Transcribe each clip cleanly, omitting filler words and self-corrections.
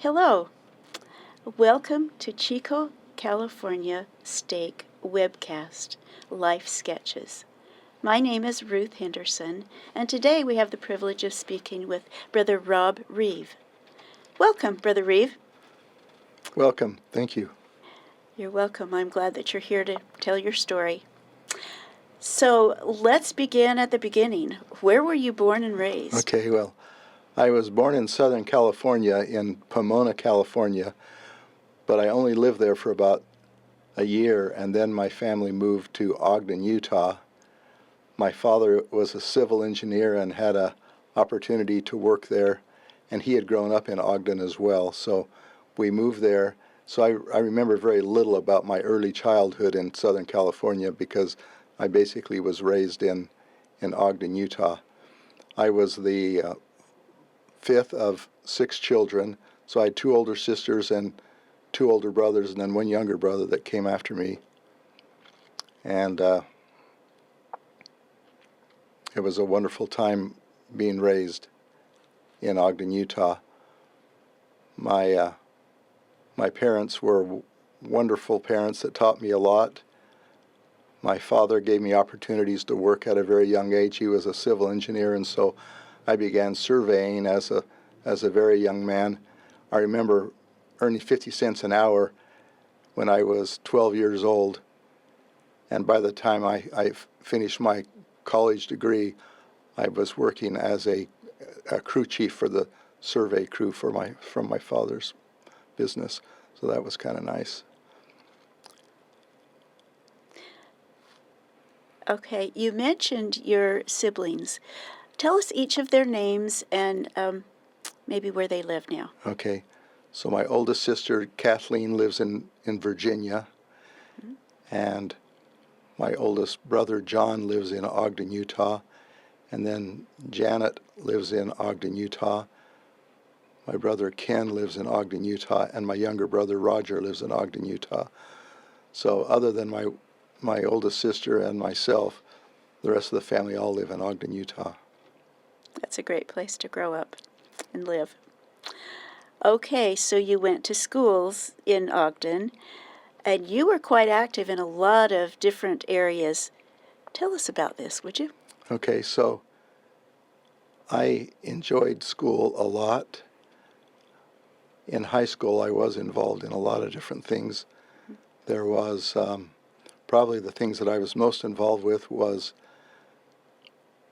Hello. Welcome to Chico, California Steak Webcast, Life Sketches. My name is Ruth Henderson, and today we have the privilege of speaking with Brother Rob Reeve. Welcome, Brother Reeve. Welcome. Thank you. You're welcome. I'm glad that you're here to tell your story. So let's begin at the beginning. Where were you born and raised? Okay, well, I was born in Southern California, in Pomona, California, but I only lived there for about a year, and then my family moved to Ogden, Utah. My father was a civil engineer and had an opportunity to work there, and he had grown up in Ogden as well, so we moved there. So I remember very little about my early childhood in Southern California because I basically was raised in Ogden, Utah. I was the fifth of six children, so I had two older sisters and two older brothers, and then one younger brother that came after me. And it was a wonderful time being raised in Ogden, Utah. My parents were wonderful parents that taught me a lot. My father gave me opportunities to work at a very young age. He was a civil engineer, and so I began surveying as a very young man. I remember earning 50 cents an hour when I was 12 years old, and by the time I finished my college degree, I was working as a crew chief for the survey crew from my father's business, so that was kind of nice. Okay, you mentioned your siblings. Tell us each of their names and maybe where they live now. Okay, so my oldest sister, Kathleen, lives in Virginia, and my oldest brother, John, lives in Ogden, Utah, and then Janet lives in Ogden, Utah. My brother, Ken, lives in Ogden, Utah, and my younger brother, Roger, lives in Ogden, Utah. So other than my oldest sister and myself, the rest of the family all live in Ogden, Utah. That's a great place to grow up and live. Okay, so you went to schools in Ogden, and you were quite active in a lot of different areas. Tell us about this, would you? Okay, so I enjoyed school a lot. In high school, I was involved in a lot of different things. There was probably the things that I was most involved with was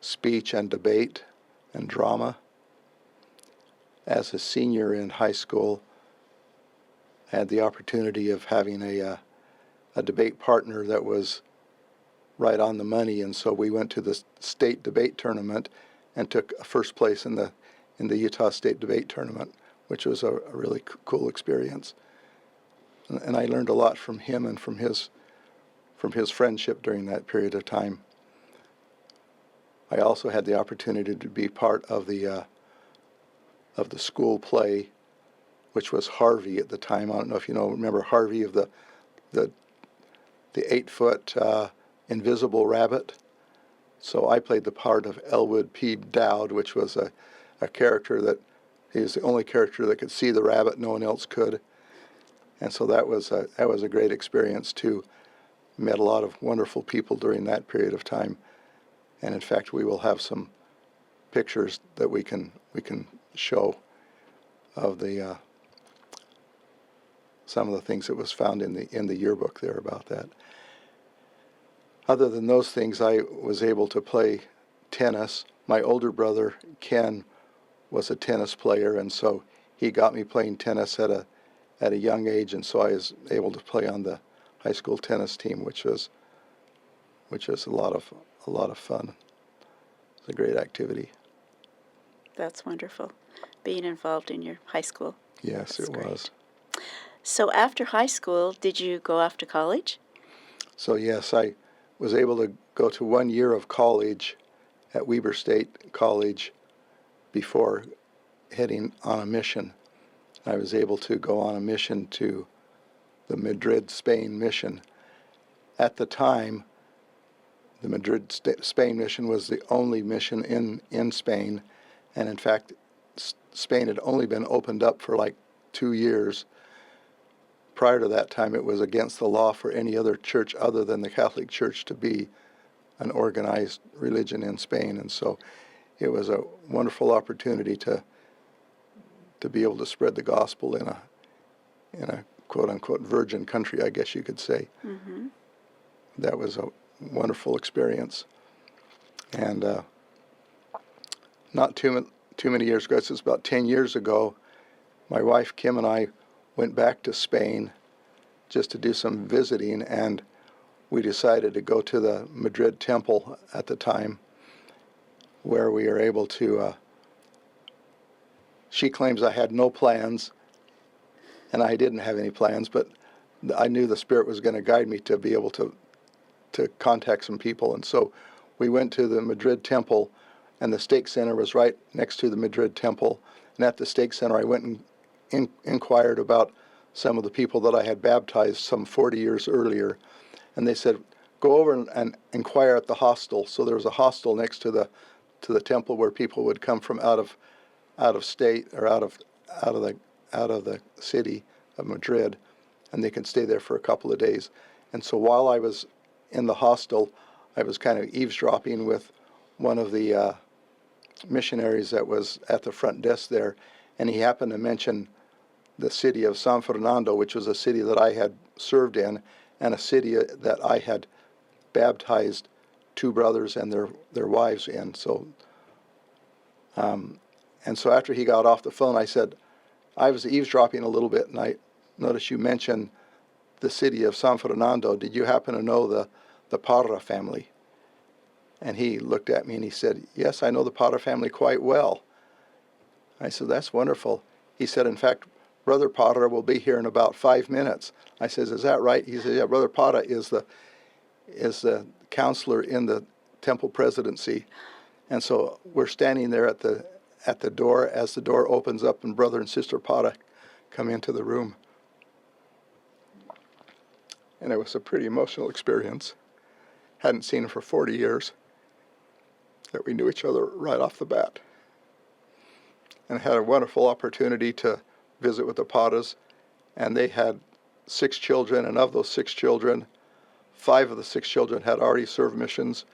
speech and debate and drama. As a senior in high school, I had the opportunity of having a debate partner that was right on the money, and so we went to the state debate tournament and took first place in the Utah State Debate Tournament, which was a really cool experience. And I learned a lot from him and from his friendship during that period of time. I also had the opportunity to be part of the school play, which was Harvey at the time. I don't know if you remember Harvey, of the 8-foot invisible rabbit. So I played the part of Elwood P. Dowd, which was a character that he was the only character that could see the rabbit. No one else could. And so that was a great experience too. Met a lot of wonderful people during that period of time, and in fact, we will have some pictures that we can show of the some of the things that was found in the yearbook there about that. Other than those things, I was able to play tennis. My older brother Ken was a tennis player, and so he got me playing tennis at a young age, and so I was able to play on the high school tennis team, which was a lot of fun. It's a great activity. That's wonderful, being involved in your high school. Yes, it was. So after high school, did you go off to college? So yes, I was able to go to 1 year of college at Weber State College before heading on a mission. I was able to go on a mission to the Madrid, Spain mission. At the time, the Madrid, Spain mission was the only mission in Spain, and in fact, Spain had only been opened up for like 2 years. Prior to that time, it was against the law for any other church other than the Catholic Church to be an organized religion in Spain, and so it was a wonderful opportunity to be able to spread the gospel in a quote-unquote virgin country, I guess you could say. Mm-hmm. That was a wonderful experience. And not too many years ago, it's about 10 years ago, my wife Kim and I went back to Spain just to do some visiting, and we decided to go to the Madrid temple at the time, where we were able to, she claims I had no plans, and I didn't have any plans, but I knew the Spirit was going to guide me to be able to contact some people. And so we went to the Madrid temple, and the stake center was right next to the Madrid temple. And at the stake center, I went and inquired about some of the people that I had baptized some 40 years earlier. And they said, go over and inquire at the hostel. So there was a hostel next to the temple where people would come from out of state or out of the city of Madrid, and they could stay there for a couple of days. And so while I was in the hostel, I was kind of eavesdropping with one of the missionaries that was at the front desk there, and he happened to mention the city of San Fernando, which was a city that I had served in, and a city that I had baptized 2 brothers and their wives in. So, and so after he got off the phone, I said, I was eavesdropping a little bit, and I noticed you mentioned the city of San Fernando. Did you happen to know the Parra family? And he looked at me and he said, yes, I know the Parra family quite well. I said, that's wonderful. He said, in fact, Brother Parra will be here in about 5 minutes. I says, is that right? He said, yeah, Brother Parra is the counselor in the temple presidency. And so we're standing there at the door as the door opens up and Brother and Sister Parra come into the room. And it was a pretty emotional experience. Hadn't seen him for 40 years, that we knew each other right off the bat. And had a wonderful opportunity to visit with the Parras, and they had 6 children, and of those 6 children, 5 of the 6 children had already served missions,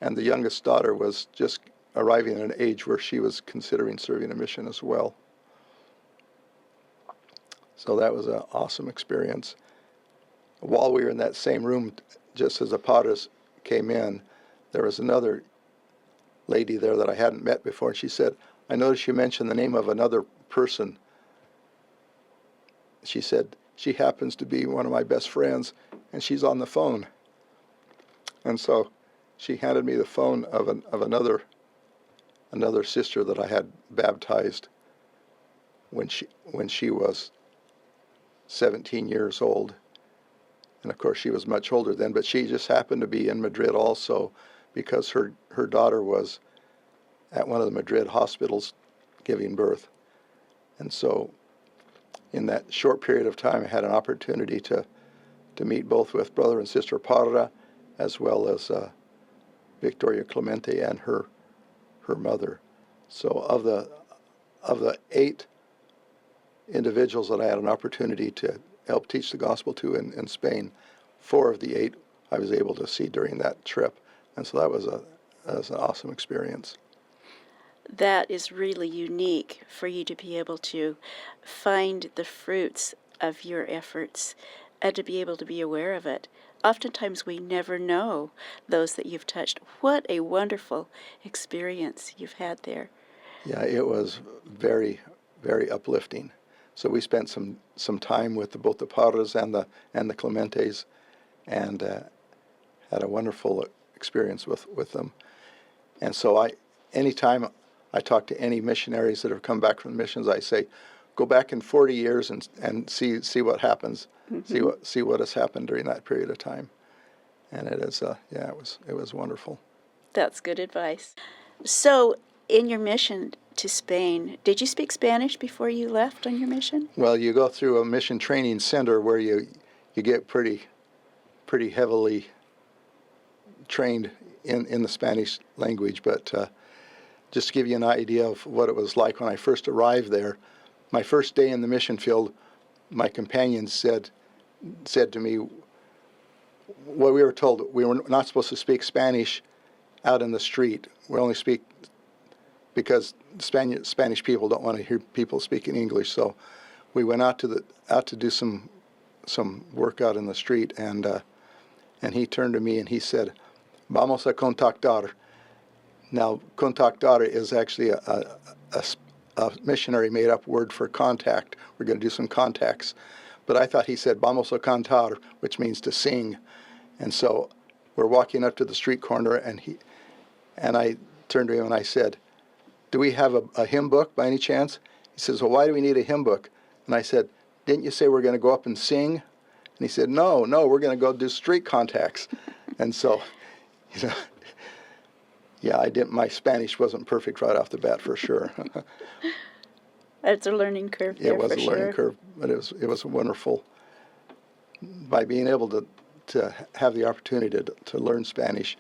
and the youngest daughter was just arriving at an age where she was considering serving a mission as well. So that was an awesome experience. While we were in that same room, just as the Parras came in, there was another lady there that I hadn't met before, and she said, I noticed you mentioned the name of another person. She said, she happens to be one of my best friends, and she's on the phone. And so she handed me the phone of another sister that I had baptized when she was 17 years old. And of course she was much older then, but she just happened to be in Madrid also, because her daughter was at one of the Madrid hospitals giving birth. And so in that short period of time, I had an opportunity to meet both with Brother and Sister Parra, as well as Victoria Clemente and her mother. So of the 8 individuals that I had an opportunity to help teach the gospel to in Spain, 4 of the 8 I was able to see during that trip. And so that was an awesome experience. That is really unique for you to be able to find the fruits of your efforts and to be able to be aware of it. Oftentimes we never know those that you've touched. What a wonderful experience you've had there. Yeah, it was very, very uplifting. So we spent some time with both the Parras and the Clementes, and had a wonderful experience with them. And so anytime I talk to any missionaries that have come back from missions, I say, go back in 40 years and see what happens, mm-hmm. see what has happened during that period of time. And it is it was wonderful. That's good advice. So in your mission to Spain, did you speak Spanish before you left on your mission? Well, you go through a mission training center where you get pretty heavily trained in the Spanish language, but just to give you an idea of what it was like when I first arrived there, my first day in the mission field, my companions said to me, well, we were told we were not supposed to speak Spanish out in the street. We only speak because Spanish people don't want to hear people speaking English. So we went out to do some work out in the street, and he turned to me and he said, "Vamos a contactar." Now, contactar is actually a missionary made-up word for contact. We're going to do some contacts. But I thought he said, "Vamos a cantar," which means to sing. And so we're walking up to the street corner, and I turned to him and I said, "Do we have a hymn book by any chance?" He says, "Well, why do we need a hymn book?" And I said, "Didn't you say we're going to go up and sing?" And he said, No, we're going to go do street contacts." And so, yeah, my Spanish wasn't perfect right off the bat for sure. It's a learning curve there, It was for a sure. learning curve, but it was wonderful. By being able to have the opportunity to learn Spanish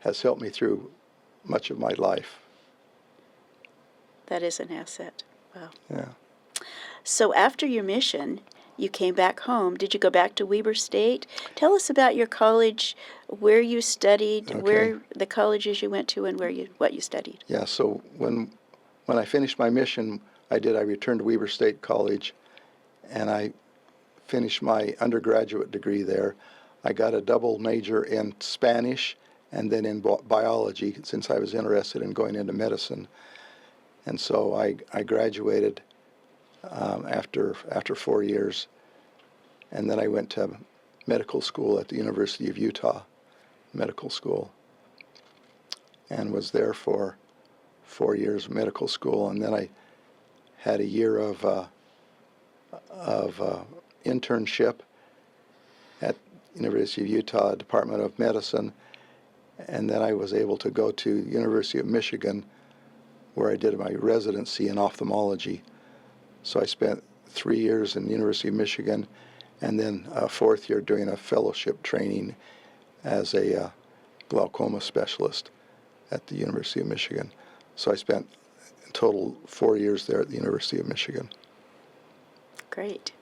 has helped me through much of my life. That is an asset. Wow. Yeah. So after your mission, you came back home. Did you go back to Weber State? Tell us about your college, where you studied, Okay. where the colleges you went to, and what you studied. Yeah. So when I finished my mission, I returned to Weber State College, and I finished my undergraduate degree there. I got a double major in Spanish and then in biology, since I was interested in going into medicine. And so I graduated after 4 years, and then I went to medical school at the University of Utah Medical School, and was there for 4 years of medical school, and then I had a year of internship at University of Utah Department of Medicine, and then I was able to go to University of Michigan, where I did my residency in ophthalmology. So I spent 3 years in the University of Michigan, and then a fourth year doing a fellowship training as a glaucoma specialist at the University of Michigan. So I spent in total 4 years there at the University of Michigan. Great.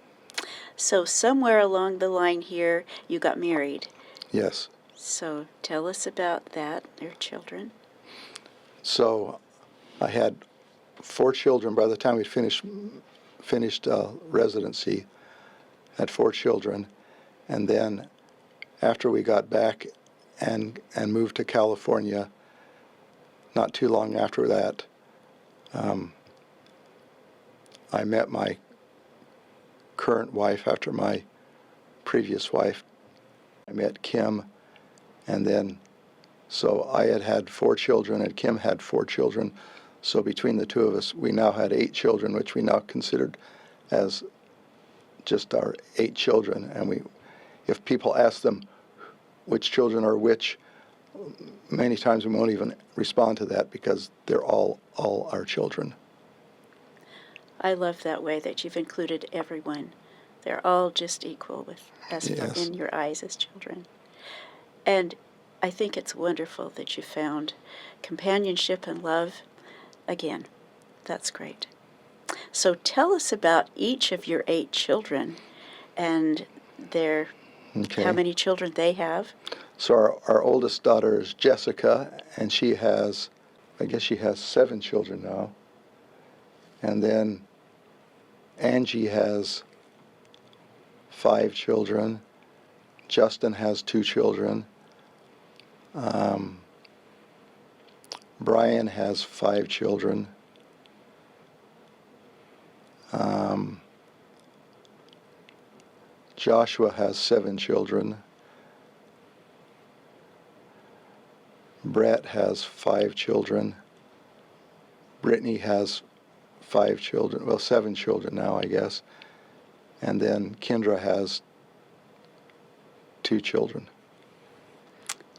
So somewhere along the line here, you got married. Yes. So tell us about that, your children. So I had 4 children by the time we finished residency. Had 4 children, and then after we got back and moved to California, not too long after that, I met my current wife after my previous wife. I met Kim, and then so I had 4 children, and Kim had 4 children. So between the two of us, we now had 8 children, which we now considered as just our 8 children. And if people ask them which children are which, many times we won't even respond to that because they're all our children. I love that way that you've included everyone. They're all just equal Yes. in your eyes as children. And I think it's wonderful that you found companionship and love. Again, that's great. So tell us about each of your 8 children and how many children they have. So our oldest daughter is Jessica, and she has 7 children now. And then Angie has 5 children. Justin has 2 children. Brian has 5 children. Joshua has 7 children. Brett has 5 children. Brittany has 5 children, well, 7 children now, I guess. And then Kendra has 2 children.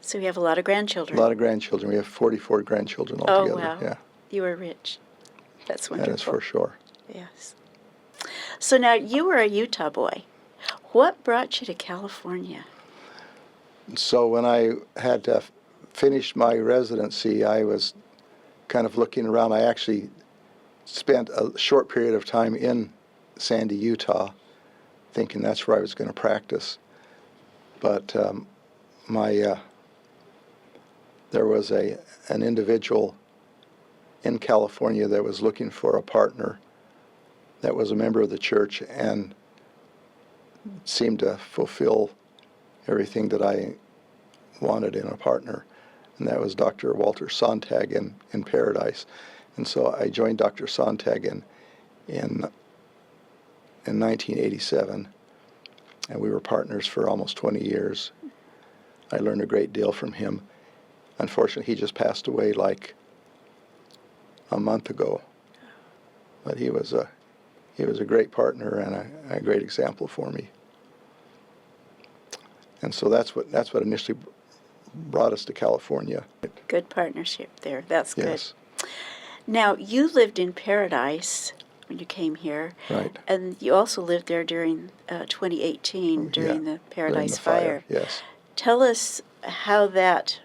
So we have a lot of grandchildren. A lot of grandchildren. We have 44 grandchildren altogether. Oh, wow. Yeah. You are rich. That's wonderful. That is for sure. Yes. So now you were a Utah boy. What brought you to California? So when I had finished my residency, I was kind of looking around. I actually spent a short period of time in Sandy, Utah, thinking that's where I was going to practice. But there was an individual in California that was looking for a partner that was a member of the church and seemed to fulfill everything that I wanted in a partner, and that was Dr. Walter Sontag in Paradise. And so I joined Dr. Sontag in 1987, and we were partners for almost 20 years. I learned a great deal from him. Unfortunately, he just passed away like a month ago, but he was a great partner and a great example for me. And so that's what initially brought us to California. Good partnership there. That's good. Yes. Now, you lived in Paradise when you came here. Right. And you also lived there during 2018, during the Paradise Fire. Yes. Tell us how that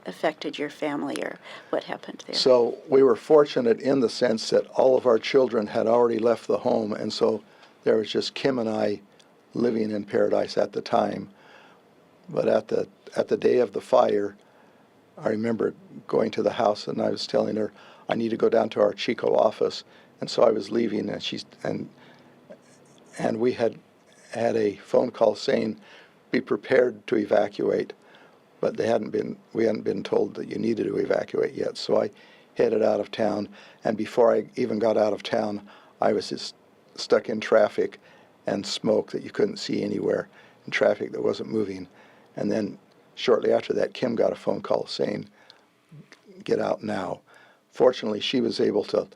affected your family, or what happened there. So we were fortunate in the sense that all of our children had already left the home, and so there was just Kim and I living in Paradise at the time. But at the day of the fire, I remember going to the house and I was telling her, I need to go down to our Chico office. And so I was leaving, and we had a phone call saying, be prepared to evacuate. But we hadn't been told that you needed to evacuate yet. So I headed out of town, and before I even got out of town, I was just stuck in traffic and smoke that you couldn't see anywhere, and traffic that wasn't moving. And then shortly after that, Kim got a phone call saying, get out now. Fortunately, she was able to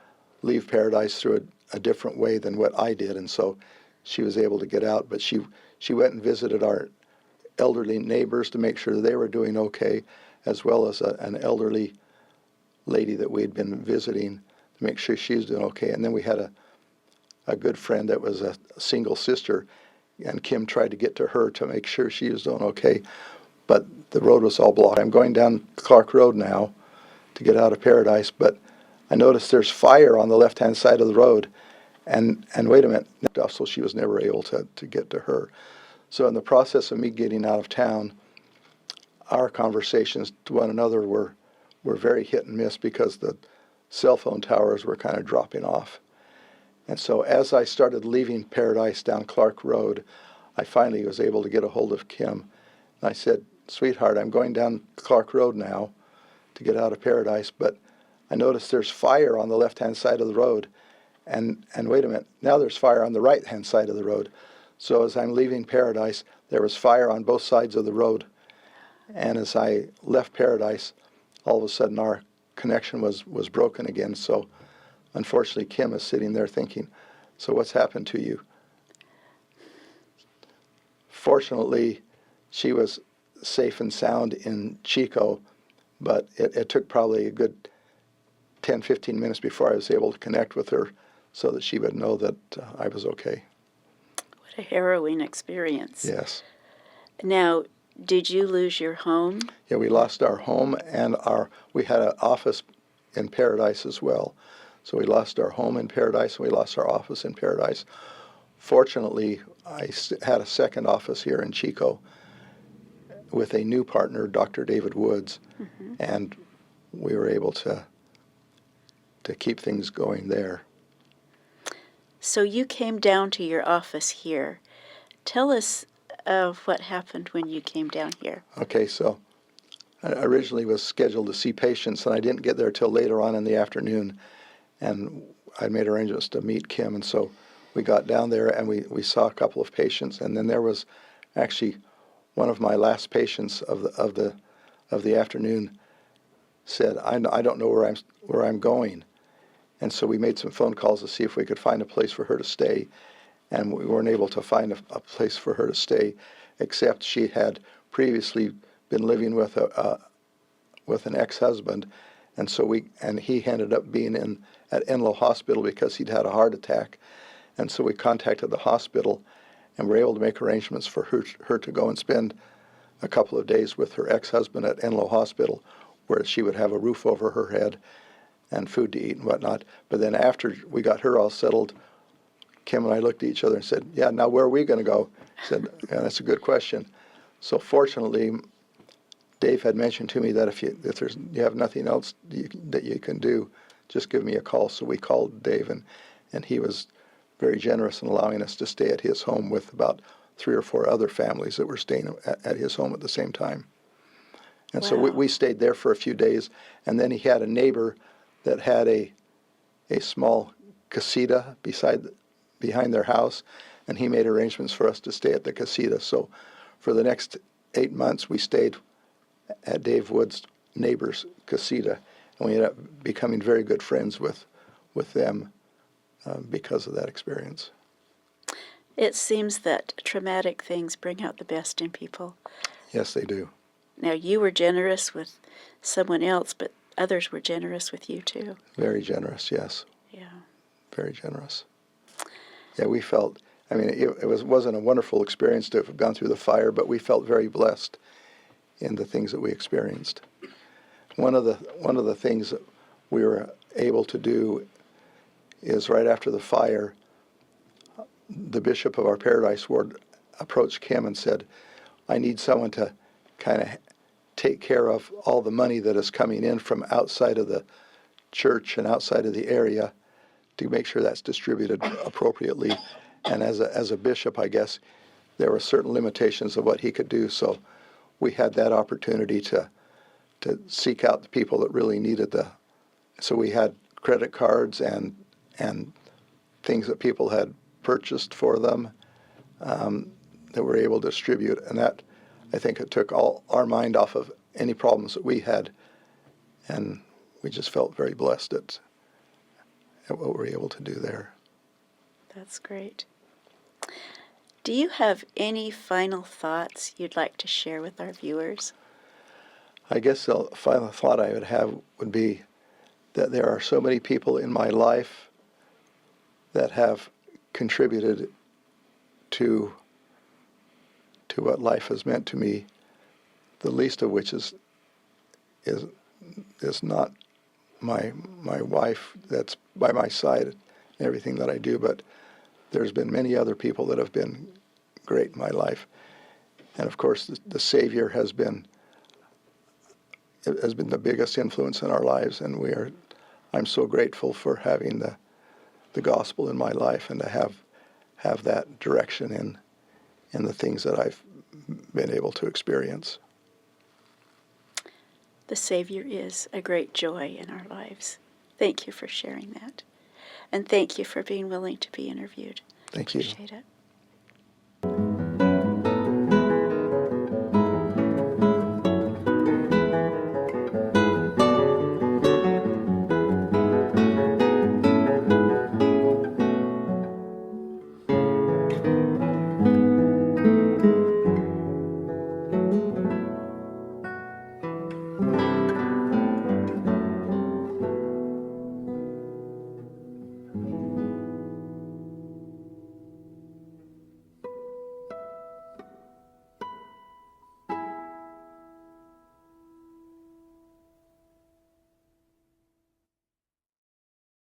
leave Paradise through a different way than what I did, and so she was able to get out. But she went and visited our elderly neighbors to make sure they were doing okay, as well as an elderly lady that we'd been visiting to make sure she was doing okay. And then we had a good friend that was a single sister, and Kim tried to get to her to make sure she was doing okay, but the road was all blocked. I'm going down Clark Road now to get out of Paradise, but I noticed there's fire on the left-hand side of the road, and wait a minute, so she was never able to get to her. So in the process of me getting out of town, our conversations to one another were very hit and miss because the cell phone towers were kind of dropping off. And so as I started leaving Paradise down Clark Road, I finally was able to get a hold of Kim. And I said, sweetheart, I'm going down Clark Road now to get out of Paradise, but I noticed there's fire on the left-hand side of the road. And wait a minute, now there's fire on the right-hand side of the road. So as I'm leaving Paradise, there was fire on both sides of the road. And as I left Paradise, all of a sudden our connection was broken again. So unfortunately, Kim is sitting there thinking, so what's happened to you? Fortunately, she was safe and sound in Chico, but it took probably a good 10, 15 minutes before I was able to connect with her so that she would know that I was okay. What a harrowing experience. Yes. Now, did you lose your home? Yeah, we lost our home, and we had an office in Paradise as well. So we lost our home in Paradise, and we lost our office in Paradise. Fortunately, I had a second office here in Chico with a new partner, Dr. David Woods, and we were able to keep things going there. So you came down to your office here. Tell us what happened when you came down here. Okay, so I originally was scheduled to see patients, and I didn't get there till later on in the afternoon, and I made arrangements to meet Kim, and so we got down there and we saw a couple of patients, and then there was actually one of my last patients of the afternoon said, I don't know where I'm going. And so we made some phone calls to see if we could find a place for her to stay, and we weren't able to find a place for her to stay, except she had previously been living with an ex-husband, and so he ended up being at Enloe Hospital because he'd had a heart attack, and so we contacted the hospital, and were able to make arrangements for her to go and spend a couple of days with her ex-husband at Enloe Hospital, where she would have a roof over her head and food to eat and whatnot. But then after we got her all settled, Kim and I looked at each other and said, yeah, now where are we going to go? I said, yeah, that's a good question. So fortunately, Dave had mentioned to me that if you have nothing else that you can do, just give me a call. So we called Dave, and he was very generous in allowing us to stay at his home with about 3 or 4 other families that were staying at his home at the same time. And so we stayed there for a few days, and then he had a neighbor that had a small casita behind their house, and he made arrangements for us to stay at the casita. So for the next 8 months, we stayed at Dave Wood's neighbor's casita, and we ended up becoming very good friends with them because of that experience. It seems that traumatic things bring out the best in people. Yes, they do. Now, you were generous with someone else, but others were generous with you, too. Very generous, yes. Yeah. Very generous. Yeah, we felt, I mean, it wasn't a wonderful experience to have gone through the fire, but we felt very blessed in the things that we experienced. One of the things that we were able to do is right after the fire, the bishop of our Paradise Ward approached Kim and said, I need someone to kind of take care of all the money that is coming in from outside of the church and outside of the area to make sure that's distributed appropriately. And as a bishop, I guess, there were certain limitations of what he could do. So we had that opportunity to seek out the people that really needed so we had credit cards and things that people had purchased for them that we're able to distribute. And that, I think, it took all our mind off of any problems that we had. And we just felt very blessed at what we were able to do there. That's great. Do you have any final thoughts you'd like to share with our viewers? I guess the final thought I would have would be that there are so many people in my life that have contributed to what life has meant to me, the least of which is not my wife that's by my side and everything that I do, but there's been many other people that have been great in my life. And of course the Savior has been the biggest influence in our lives, and I'm so grateful for having the gospel in my life and to have that direction in the things that I've been able to experience. The Savior is a great joy in our lives. Thank you for sharing that. And thank you for being willing to be interviewed. Thank you. Appreciate it.